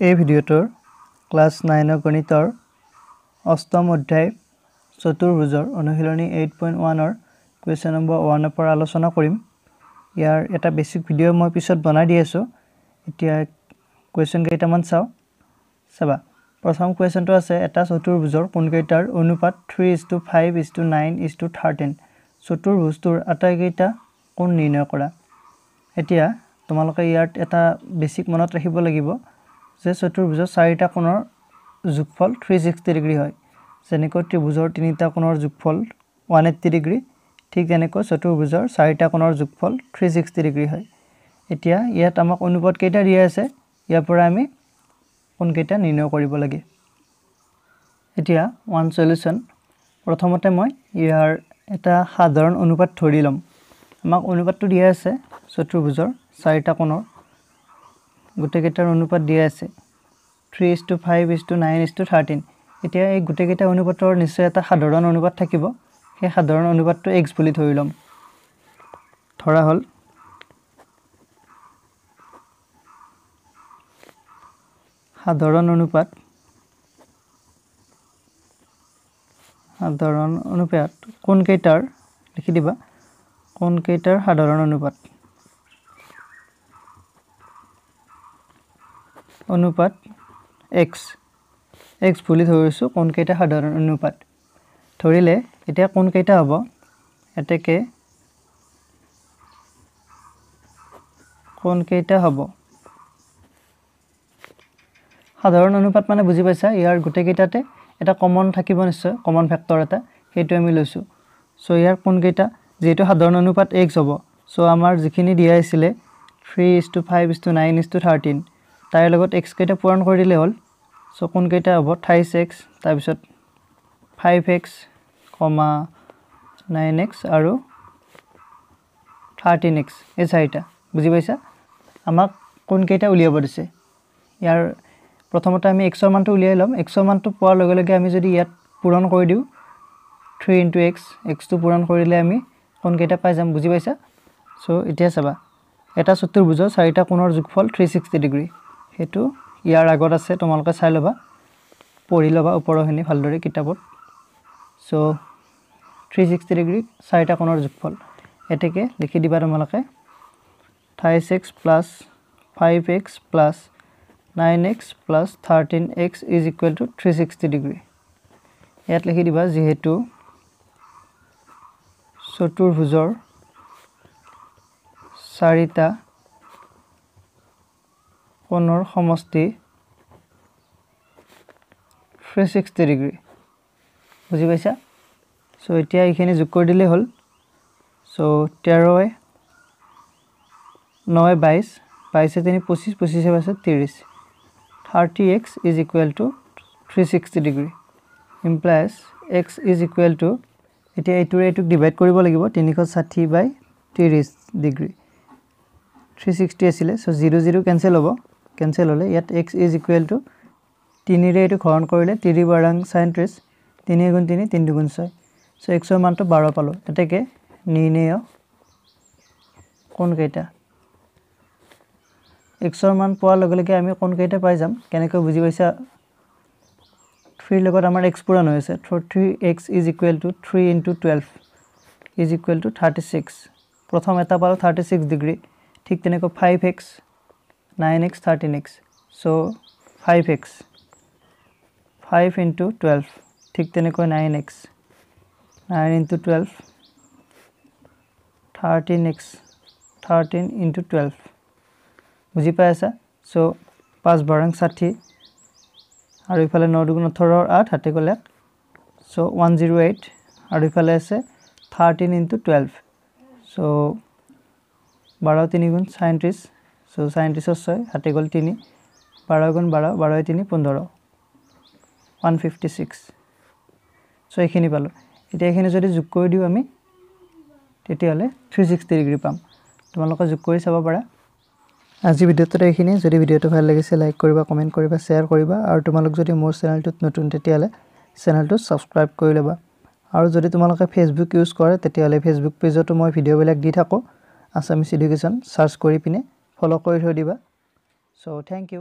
এই ভিডিওটোৰ ক্লাস 9 গণিতৰ অষ্টম অধ্যায় চতুৰ্ভুজৰ অনুশীলনী 8.1 কুৱেশ্যন নম্বৰ 1 পৰা আলোচনা কৰিম। ইয়াৰ এটা বেসিক ভিডিও মই পিছত বনাই দি আছো। এতিয়া কুৱেশ্যন কেইটামান চাবা। প্ৰথম কুৱেশ্যনটো আছে এটা চতুৰ্ভুজৰ কোণকেইটাৰ অনুপাত 3:5:9:13। চতুৰ্ভুজটোৰ আটাইকেইটা কোণ নিৰ্ণয় কৰা। এতিয়া তোমালোকে ইয়াত এটা বেসিক মনত ৰাখিব লাগিব যে চতুৰ্ভুজৰ চাৰিটা কোণৰ যোগফল 360 ডিগ্ৰী হয়। যেনেকৈ ত্ৰিভুজৰ তিনিটা কোণৰ যোগফল 180 ডিগ্ৰী, ঠিক তেনেকৈ চতুৰ্ভুজৰ চাৰিটা কোণৰ যোগফল 360 ডিগ্ৰী হয়। এতিয়া ইয়াত আমাক অনুপাত কেইটা দিয়া আছে, ইয়াৰ পৰা আমি কোণ কেইটা নিৰ্ণয় কৰিব লাগে। এতিয়া ওৱান সলিউশন। প্ৰথমতে মই ইয়াৰ এটা সাধাৰণ অনুপাত ধৰি লম। আমাক অনুপাতটো দিয়া আছে চতুৰ্ভুজৰ চাৰিটা কোণৰ গোটেইকেইটাৰ অনুপাত দিয়া আছে 3:5:9:13। এতিয়া এই গোটেইকেইটা অনুপাতৰ নিশ্চয় এটা সাধাৰণ অনুপাত থাকিব। সেই সাধাৰণ অনুপাতটো x বুলি ধৰি লম। ধৰা হল সাধাৰণ অনুপাত কোণকেইটাৰ লিখি দিবা কোণকেইটাৰ সাধাৰণ অনুপাত x বুলি ধৰিছো। কোণকেইটা সাধাৰণ অনুপাত ধৰিলে এতিয়া কোণকেইটা হ'ব এতেকে কোণকেইটা হ'ব সাধাৰণ অনুপাত মানে বুজি পাইছা। ইয়াৰ গোটেইকেইটাতে এটা কমন থাকিব, নিশ্চয় কমন ফেক্টৰ এটা, সেইটো আমি লৈছো। সো ইয়াৰ কোণকেইটা যেটো সাধাৰণ অনুপাত x হ'ব, সো আমাৰ যিখিনি দিয়া আছিল 3:5:9:13 তাইৰ লগত x কেইটা পূৰণ কৰি দিলে হ'ল। সো কোণকেইটা হ'ব 28x, তাৰ পিছত 5x, 9x আৰু 13x। এই চাৰিটা বুজি পাইছা। আমাক কোণকেইটা উলিয়াব দিছে। ইয়াৰ প্ৰথমতে আমি x ৰ মানটো উলিয়াই লম। x ৰ মানটো পোৱাৰ লগে লগে আমি যদি ইয়াত পূৰণ কৰি দিও 3 * x, x টো পূৰণ কৰিলে আমি কোণকেইটা পাই যাম, বুজি পাইছা। সো এতিয়া চাবা, এটা চতুৰ্ভুজৰ চাৰিটা কোণৰ যোগফল 360 ডিগ্ৰী। হেতু ইয়াৰ আগত আছে, তোমালোকে চাই লবা, পঢ়ি লবা ওপৰখিনি ভালদৰে কিতাপত। সো 360 ডিগ্ৰী চাৰিটা কোণৰ যোগফল এতেকে লিখি দিবা তোমালোকে 28x + 5x + 9x + 13x = 360 degree. ইয়াত লিখি দিবা যেহেতু চতুৰ্ভুজৰ চাৰিটা কোণৰ সমষ্টি 360 ডিগ্ৰী, বুজি পাইছা। সো এতিয়া এইখিনি যোগ কৰি দিলে হ'ল। So 13 9 22, 22 3 25, 25 30, 30x = 360 degree implies x = এতিয়া এইটোৰে এইটোক ডিভাইড কৰিব লাগিব 360/30 ডিগ্ৰী। 360 আছিল, সো 0 0 কেনসেল হ'ব। কেনসেল হলে ইয়াত x = 3 ৰে এইটো হৰণ কৰিলে 3 * 37, 3 × 3 3 × 6। সো x ৰ মানটো 12 পালো। এতেকে নিৰ্ণয় কোণকেইটা। x ৰ মান পোৱাৰ লগে লগে আমি কোণকেইটা পাই যাম। কেনেকৈ বুজি পাইছা। 3 লগত আমাৰ x পূৰণ হৈ আছে। 3x = 3 × 12 = 36। প্ৰথম এটা পালো 36 ডিগ্ৰী। ঠিক তেনেকৈ 5x, 9x, 13x। So 5x 5 × 12, ঠিক তেনেকৈ 9x 9 × 12, 13x 13 × 12, বুজি পাই আছা। সো 5 * 12 = 60 আৰু ইফালে 9 × 2 = 18 8 হাতে গলে। সো 108 আৰু ইফালে আছে 13 × 12। সো 12 3 × 37, সো 37 ৰ 6 হাতে গল 3, 12 × 12 12 3 15, 156। সো এইখিনি পালো। এতিয়া এইখিনি যদি যোগ কৰি দিও আমি তেতিয়াহলে 360 ডিগ্ৰী পাম। তোমালোকে যোগ কৰি চাব পাৰা। আজি ভিডিওটো এইখিনি। যদি ভিডিওটো ভাল লাগিছে লাইক কৰিবা, কমেন্ট কৰিবা, শেয়াৰ কৰিবা আৰু তোমালোক যদি মোৰ চেনেলটোত নতুন তেতিয়াহলে চেনেলটো সাবস্ক্ৰাইব কৰি লবা। আৰু যদি তোমালোকে ফেসবুক ইউজ কৰে তেতিয়াহলে ফেসবুক পেজতো মই ভিডিওবিলাক দি থাকো। আসামিজ এডুকেশ্যন সাৰ্চ কৰি পিনে ফলো কৰি থৈ দিবা। So thank U.